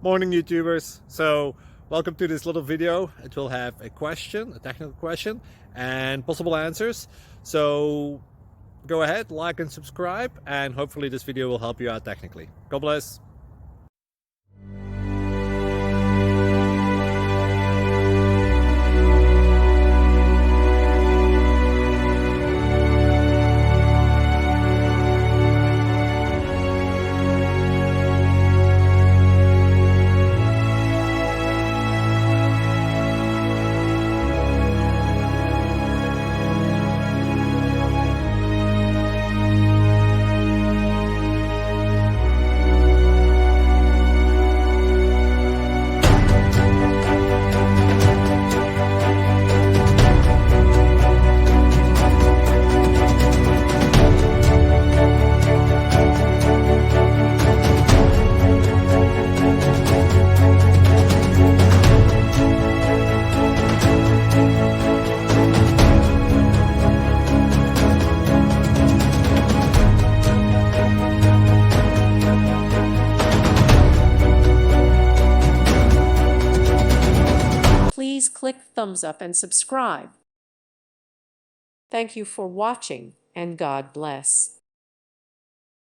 Morning YouTubers. So welcome to this little video. It will have a question, a technical question, and possible answers. So go ahead, like and subscribe, and hopefully this video will help you out technically. God bless. Please click thumbs up and subscribe. Thank you for watching, and God bless.